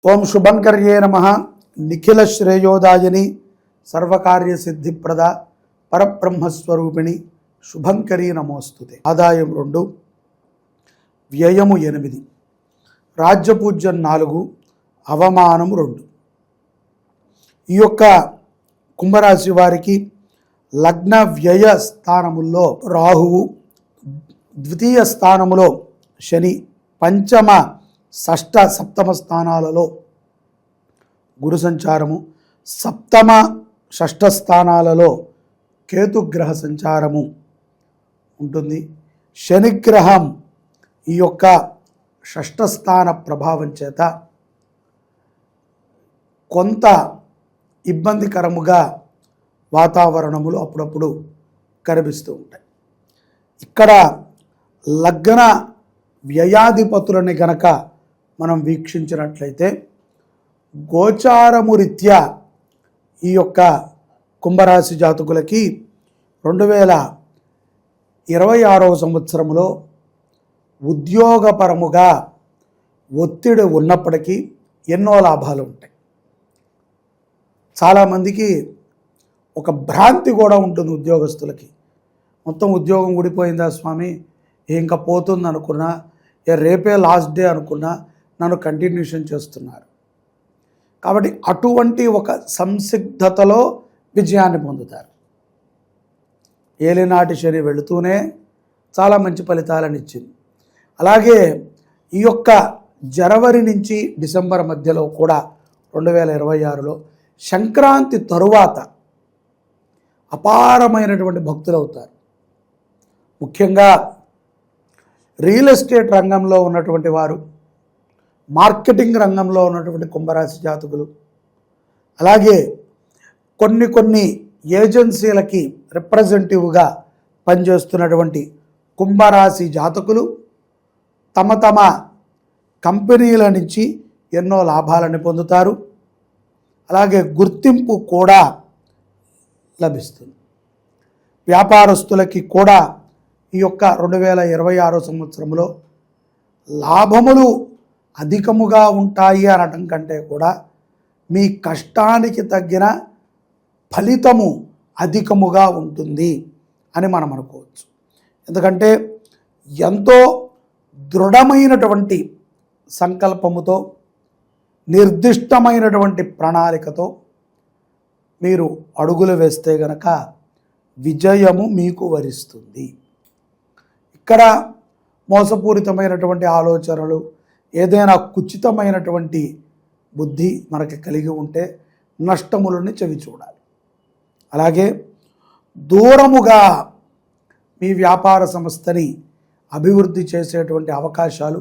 ఓం శుభంకర్యే నమః. నిఖిల శ్రేయోదాయని సర్వకార్య సిద్ధిప్రద పరబ్రహ్మస్వరూపిణి శుభంకరీ నమోస్తుతే. ఆదాయం 2, వ్యయము 8, రాజ్యపూజ్యం 4, అవమానం 2. ఈ యొక్క కుంభరాశి వారికి లగ్న వ్యయ స్థానముల్లో రాహువు, ద్వితీయ స్థానములో శని, పంచమ షష్ఠ సప్తమ స్థానాలలో గురు సంచారము, సప్తమ షష్ఠ స్థానాలలో కేతుగ్రహ సంచారము ఉంటుంది. శనిగ్రహం ఈ యొక్క షష్ఠ స్థాన ప్రభావం చేత కొంత ఇబ్బందికరముగా వాతావరణములు అప్పుడప్పుడు కనిపిస్తూ ఉంటాయి. ఇక్కడ లగ్న వ్యయాధిపతులని గనక మనం వీక్షించినట్లయితే గోచారము రీత్యా ఈ యొక్క కుంభరాశి జాతకులకి 2026వ సంవత్సరంలో ఉద్యోగపరముగా ఒత్తిడి ఉన్నప్పటికీ ఎన్నో లాభాలు ఉంటాయి. చాలామందికి ఒక భ్రాంతి కూడా ఉంటుంది ఉద్యోగస్తులకి. మొత్తం ఉద్యోగం ఊడిపోయిందా స్వామి, ఇంకా పోతుంది అనుకున్నా, రేపే లాస్ట్ డే అనుకున్నా నన్ను కంటిన్యూషన్ చేస్తున్నారు. కాబట్టి అటువంటి ఒక సంసిగ్ధతలో విజయాన్ని పొందుతారు. ఏలినాటి శని వెళుతూనే చాలా మంచి ఫలితాలను ఇచ్చింది. అలాగే ఈ యొక్క జనవరి నుంచి డిసెంబర్ మధ్యలో కూడా 2026లో సంక్రాంతి తరువాత అపారమైనటువంటి భక్తులు అవుతారు. ముఖ్యంగా రియల్ ఎస్టేట్ రంగంలో ఉన్నటువంటి వారు, మార్కెటింగ్ రంగంలో ఉన్నటువంటి కుంభరాశి జాతకులు, అలాగే కొన్ని ఏజెన్సీలకి రిప్రజెంటేటివ్గా పనిచేస్తున్నటువంటి కుంభరాశి జాతకులు తమ కంపెనీల నుంచి ఎన్నో లాభాలను పొందుతారు. అలాగే గుర్తింపు కూడా లభిస్తుంది. వ్యాపారస్తులకి కూడా ఈ యొక్క 2026 సంవత్సరంలో లాభములు అధికముగా ఉంటాయి అనడం కంటే కూడా మీ కష్టానికి తగ్గిన ఫలితము అధికముగా ఉంటుంది అని మనం అనుకోవచ్చు. ఎందుకంటే ఎంతో దృఢమైనటువంటి సంకల్పముతో, నిర్దిష్టమైనటువంటి ప్రణాళికతో మీరు అడుగులు వేస్తే గనక విజయము మీకు వరిస్తుంది. ఇక్కడ మోసపూరితమైనటువంటి ఆలోచనలు, ఏదైనా కుచితమైనటువంటి బుద్ధి మనకి కలిగి ఉంటే నష్టములని చవి చూడాలి. అలాగే దూరముగా మీ వ్యాపార సంస్థని అభివృద్ధి చేసేటువంటి అవకాశాలు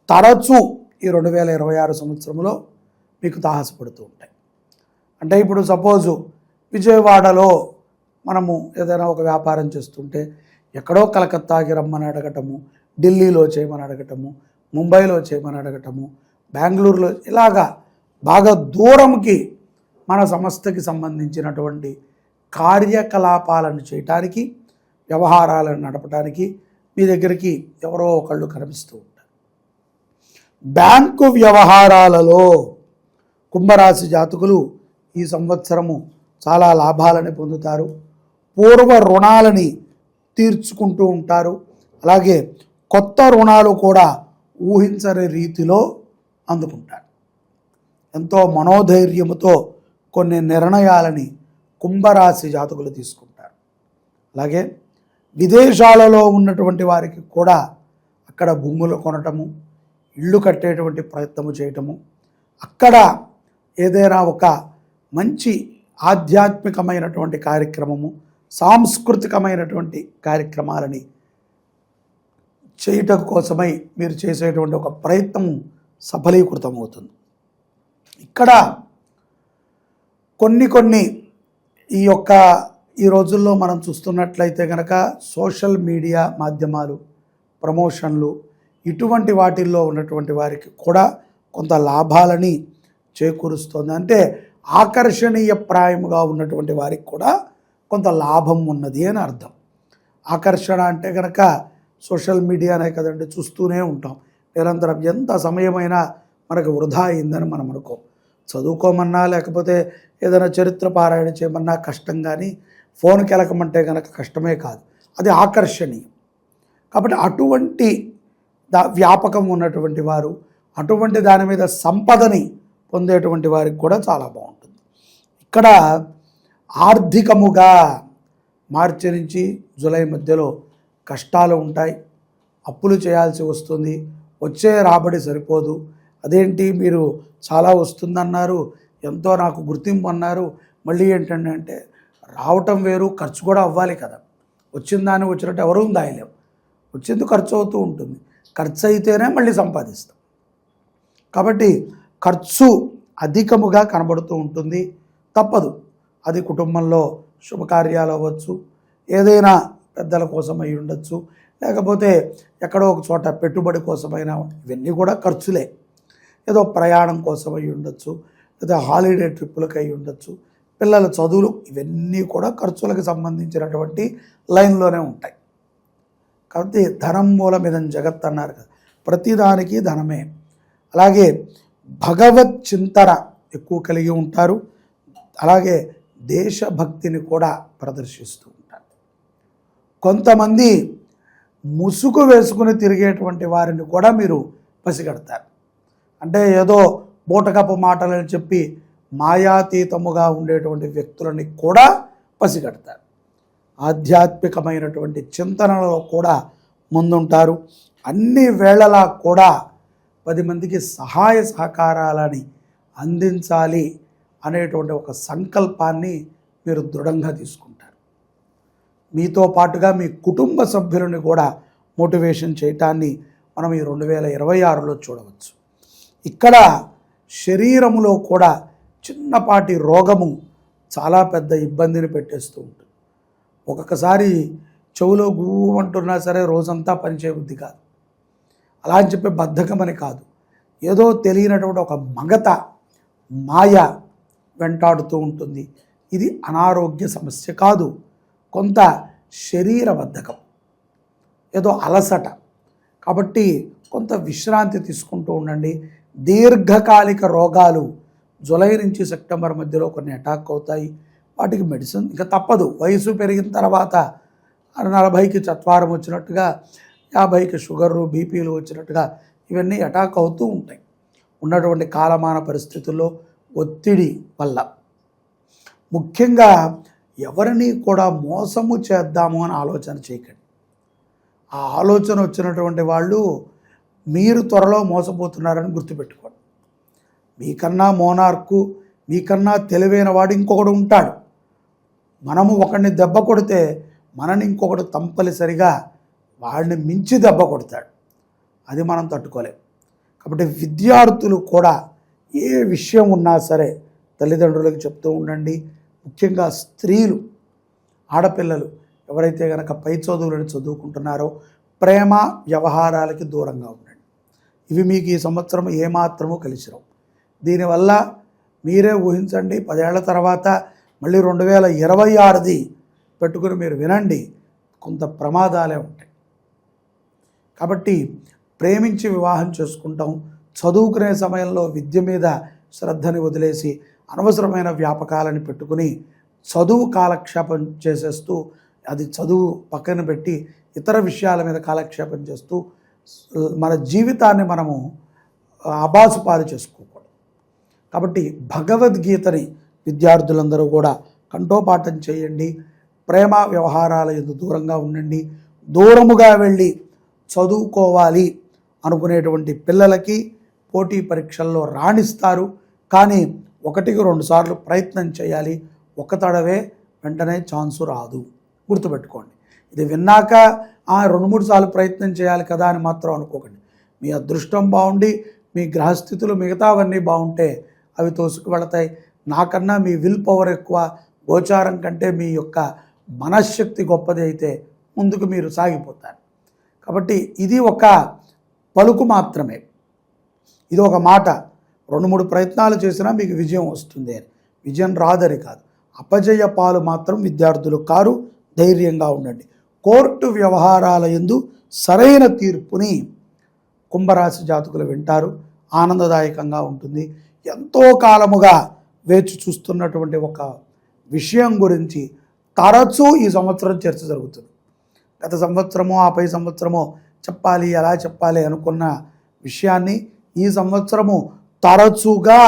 తరచూ ఈ 2026 సంవత్సరంలో మీకు తాహసపడుతూ ఉంటాయి. అంటే ఇప్పుడు సపోజు విజయవాడలో మనము ఏదైనా ఒక వ్యాపారం చేస్తుంటే ఎక్కడో కలకత్తాకి రమ్మని అడగటము, ఢిల్లీలో చేయమని అడగటము, ముంబైలో చేయమని అడగటము, బెంగళూరులో, ఇలాగా బాగా దూరంకి మన సంస్థకి సంబంధించినటువంటి కార్యకలాపాలను చేయటానికి, వ్యవహారాలను నడపడానికి మీ దగ్గరికి ఎవరో ఒకళ్ళు కనిపిస్తూ ఉంటారు. బ్యాంకు వ్యవహారాలలో కుంభరాశి జాతకులు ఈ సంవత్సరము చాలా లాభాలని పొందుతారు. పూర్వ రుణాలని తీర్చుకుంటూ ఉంటారు. అలాగే కొత్త రుణాలు కూడా ఊహించని రీతిలో అందుకుంటారు. ఎంతో మనోధైర్యముతో కొన్ని నిర్ణయాలని కుంభరాశి జాతకులు తీసుకుంటారు. అలాగే విదేశాలలో ఉన్నటువంటి వారికి కూడా అక్కడ భూములు కొనటము, ఇళ్ళు కట్టేటువంటి ప్రయత్నము చేయటము, అక్కడ ఏదైనా ఒక మంచి ఆధ్యాత్మికమైనటువంటి కార్యక్రమము, సాంస్కృతికమైనటువంటి కార్యక్రమాలని చేయటం కోసమై మీరు చేసేటువంటి ఒక ప్రయత్నం సఫలీకృతమవుతుంది. ఇక్కడ కొన్ని ఈ రోజుల్లో మనం చూస్తున్నట్లయితే కనుక సోషల్ మీడియా మాధ్యమాలు, ప్రమోషన్లు, ఇటువంటి వాటిల్లో ఉన్నటువంటి వారికి కూడా కొంత లాభాలని చేకూరుస్తుంది. అంటే ఆకర్షణీయప్రాయముగా ఉన్నటువంటి వారికి కూడా కొంత లాభం ఉన్నది అని అర్థం. ఆకర్షణ అంటే కనుక సోషల్ మీడియానే కదండి, చూస్తూనే ఉంటాం నిరంతరం. ఎంత సమయమైనా మనకు వృధా అయిందని మనం అనుకోం. చదువుకోమన్నా లేకపోతే ఏదైనా చరిత్ర పారాయణ చేయమన్నా కష్టం, కానీ ఫోన్కి వెళ్ళకమంటే కనుక కష్టమే కాదు, అది ఆకర్షణీయం. కాబట్టి అటువంటి వ్యాపకం ఉన్నటువంటి వారు, అటువంటి దాని మీద సంపదని పొందేటువంటి వారికి కూడా చాలా బాగుంటుంది. ఇక్కడ ఆర్థికముగా మార్చి నుంచి జూలై మధ్యలో కష్టాలు ఉంటాయి, అప్పులు చేయాల్సి వస్తుంది, వచ్చే రాబడి సరిపోదు. అదేంటి మీరు చాలా వస్తుందన్నారు, ఎంతో నాకు గుర్తింపు అన్నారు, మళ్ళీ ఏంటంటే అంటే రావటం వేరు, ఖర్చు కూడా అవ్వాలి కదా. వచ్చిన దాన్ని వచ్చినట్టు ఎవరూ దాయలేం, వచ్చింది ఖర్చు అవుతూ ఉంటుంది, ఖర్చు అయితేనే మళ్ళీ సంపాదిస్తాం. కాబట్టి ఖర్చు అధికముగా కనబడుతూ ఉంటుంది, తప్పదు. అది కుటుంబంలో శుభకార్యాలు అవ్వచ్చు, ఏదైనా పెద్దల కోసం అయి ఉండొచ్చు, లేకపోతే ఎక్కడో ఒక చోట పెట్టుబడి కోసమైనా, ఇవన్నీ కూడా ఖర్చులే. ఏదో ప్రయాణం కోసం అయి ఉండొచ్చు, లేదా హాలిడే ట్రిప్పులకు అయి ఉండొచ్చు, పిల్లల చదువులు, ఇవన్నీ కూడా ఖర్చులకు సంబంధించినటువంటి లైన్లోనే ఉంటాయి. కాబట్టి ధనం మూలమిదం జగత్ అన్నారు కదా, ప్రతిదానికి ధనమే. అలాగే భగవత్ చింతన ఎక్కువ కలిగి ఉంటారు, అలాగే దేశభక్తిని కూడా ప్రదర్శిస్తూ ఉంటారు. కొంతమంది ముసుగు వేసుకుని తిరిగేటువంటి వారిని కూడా మీరు పసిగడతారు. అంటే ఏదో బూటకపు మాటలని చెప్పి మాయాతీతముగా ఉండేటువంటి వ్యక్తులని కూడా పసిగడతారు. ఆధ్యాత్మికమైనటువంటి చింతనలో కూడా ముందుంటారు. అన్ని వేళలా కూడా 10 మందికి సహాయ సహకారాలని అందించాలి అనేటువంటి ఒక సంకల్పాన్ని మీరు దృఢంగా తీసుకుంటారు. మీతో పాటుగా మీ కుటుంబ సభ్యులను కూడా మోటివేషన్ చేయటాన్ని మనం ఈ 2026లో చూడవచ్చు. ఇక్కడ శరీరములో కూడా చిన్నపాటి రోగము చాలా పెద్ద ఇబ్బందిని పెట్టేస్తూ ఉంటుంది. ఒక్కొక్కసారి చెవులో గువ్వంటున్నా సరే రోజంతా పనిచేయబుద్ధి కాదు. అలా అని చెప్పి బద్ధకమని కాదు, ఏదో తెలియనటువంటి ఒక మగత, మాయ వెంటాడుతూ ఉంటుంది. ఇది అనారోగ్య సమస్య కాదు, కొంత శరీర బద్ధకం, ఏదో అలసట. కాబట్టి కొంత విశ్రాంతి తీసుకుంటూ ఉండండి. దీర్ఘకాలిక రోగాలు జూలై నుంచి సెప్టెంబర్ మధ్యలో కొన్ని అటాక్ అవుతాయి. వాటికి మెడిసిన్ ఇంకా తప్పదు. వయసు పెరిగిన తర్వాత 40కి చత్వారం వచ్చినట్టుగా, 50కి షుగరు, బీపీలు వచ్చినట్టుగా ఇవన్నీ అటాక్ అవుతూ ఉంటాయి. ఉన్నటువంటి కాలమాన పరిస్థితుల్లో ఒత్తిడి వల్ల ముఖ్యంగా ఎవరిని కూడా మోసము చేద్దాము అని ఆలోచన చేయకండి. ఆ ఆలోచన వచ్చినటువంటి వాళ్ళు మీరు త్వరలో మోసపోతున్నారని గుర్తుపెట్టుకోండి. మీకన్నా మోనార్కు, మీకన్నా తెలివైన వాడు ఇంకొకడు ఉంటాడు. మనము ఒకడిని దెబ్బ కొడితే మనని ఇంకొకడు తప్పనిసరిగా వాడిని మించి దెబ్బ కొడతాడు. అది మనం తట్టుకోలేం. కాబట్టి విద్యార్థులు కూడా ఏ విషయం ఉన్నా సరే తల్లిదండ్రులకు చెప్తూ ఉండండి. ముఖ్యంగా స్త్రీలు, ఆడపిల్లలు ఎవరైతే కనుక పై చదువులను చదువుకుంటున్నారో ప్రేమ వ్యవహారాలకి దూరంగా ఉండండి. ఇవి మీకు ఈ సంవత్సరం ఏమాత్రమూ కలిసిరావు. దీనివల్ల మీరే ఊహించండి, 10 ఏళ్ల తర్వాత మళ్ళీ 2026ది పెట్టుకుని మీరు వినండి, కొంత ప్రమాదాలే ఉంటాయి. కాబట్టి ప్రేమించి వివాహం చేసుకుంటాం. చదువుకునే సమయంలో విద్య మీద శ్రద్ధని వదిలేసి అనవసరమైన వ్యాపకాలను పెట్టుకుని చదువు కాలక్షేపం చేసేస్తూ, అది చదువు పక్కన పెట్టి ఇతర విషయాల మీద కాలక్షేపం చేస్తూ మన జీవితాన్ని మనము అబాసుపాలు చేసుకోకూడదు. కాబట్టి భగవద్గీతని విద్యార్థులందరూ కూడా కంఠోపాఠం చేయండి. ప్రేమ వ్యవహారాల యందు దూరంగా ఉండండి. దూరముగా వెళ్ళి చదువుకోవాలి అనుకునేటువంటి పిల్లలకి పోటీ పరీక్షల్లో రాణిస్తారు. కానీ 1కి 2 సార్లు ప్రయత్నం చేయాలి. ఒక తడవే వెంటనే ఛాన్సు రాదు, గుర్తుపెట్టుకోండి. ఇది విన్నాక 2-3 సార్లు ప్రయత్నం చేయాలి కదా అని మాత్రం అనుకోకండి. మీ అదృష్టం బాగుండి మీ గ్రహస్థితులు మిగతావన్నీ బాగుంటే అవి తోసుకు వెళతాయి. నాకన్నా మీ విల్ పవర్ ఎక్కువ, గోచారం కంటే మీ యొక్క మనశ్శక్తి గొప్పది అయితే ముందుకు మీరు సాగిపోతారు. కాబట్టి ఇది ఒక పలుకు మాత్రమే, ఇది ఒక మాట. 2-3 ప్రయత్నాలు చేసినా మీకు విజయం వస్తుంది అని, విజయం రాదని కాదు. అపజయ పాలు మాత్రం విద్యార్థులు కారు. ధైర్యంగా ఉండండి. కోర్టు వ్యవహారాల యందు సరైన తీర్పుని కుంభరాశి జాతకులు వింటారు. ఆనందదాయకంగా ఉంటుంది. ఎంతో కాలముగా వేచి చూస్తున్నటువంటి ఒక విషయం గురించి తరచూ ఈ సంవత్సరం చర్చ జరుగుతుంది. గత సంవత్సరమో ఆపై సంవత్సరమో చెప్పాలి ఎలా చెప్పాలి అనుకున్న విషయాన్ని ఈ సంవత్సరము తరచుగా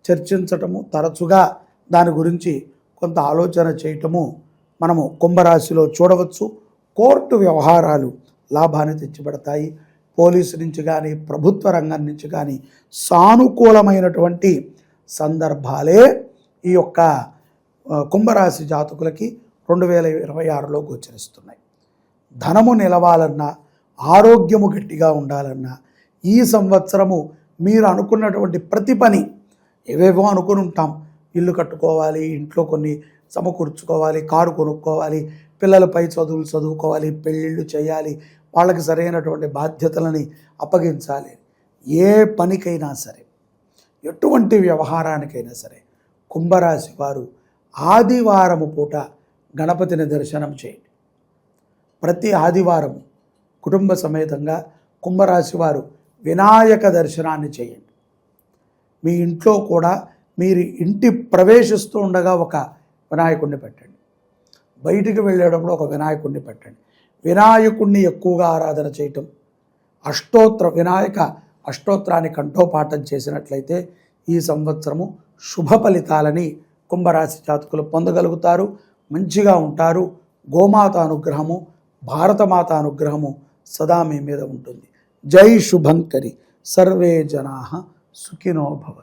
చర్చించటము, తరచుగా దాని గురించి కొంత ఆలోచన చేయటము మనము కుంభరాశిలో చూడవచ్చు. కోర్టు వ్యవహారాలు లాభాన్ని తెచ్చిపెడతాయి. పోలీసు నుంచి కానీ ప్రభుత్వ రంగం నుంచి కానీ సానుకూలమైనటువంటి సందర్భాలే ఈ యొక్క కుంభరాశి జాతకులకి 2026లో గోచరిస్తున్నాయి. ధనము నిలవాలన్నా, ఆరోగ్యము గట్టిగా ఉండాలన్నా ఈ సంవత్సరము మీరు అనుకున్నటువంటి ప్రతి పని, ఏవేవో అనుకుని ఉంటాం, ఇల్లు కట్టుకోవాలి, ఇంట్లో కొన్ని సమకూర్చుకోవాలి, కారు కొనుక్కోవాలి, పిల్లలపై చదువులు చదువుకోవాలి, పెళ్ళిళ్ళు చేయాలి, వాళ్ళకి సరైనటువంటి బాధ్యతలని అప్పగించాలి. ఏ పనికైనా సరే, ఎటువంటి వ్యవహారానికైనా సరే కుంభరాశి వారు ఆదివారము పూట గణపతిని దర్శనం చేయండి. ప్రతి ఆదివారం కుటుంబ సమేతంగా కుంభరాశి వారు వినాయక దర్శనాన్ని చేయండి. మీ ఇంట్లో కూడా మీరు ఇంటి ప్రవేశిస్తూ ఉండగా ఒక వినాయకుడిని పెట్టండి. బయటికి వెళ్ళేటప్పుడు ఒక వినాయకుడిని పెట్టండి. వినాయకుడిని ఎక్కువగా ఆరాధన చేయటం, వినాయక అష్టోత్తరాన్ని కంఠోపాఠం చేసినట్లయితే ఈ సంవత్సరము శుభ ఫలితాలని కుంభరాశి జాతకులు పొందగలుగుతారు. మంచిగా ఉంటారు. గోమాత అనుగ్రహము, భారతమాత అనుగ్రహము సదా మీ మీద ఉంటుంది. జై శుభంకరి. సర్వే జనాః సుఖినో భవంతు.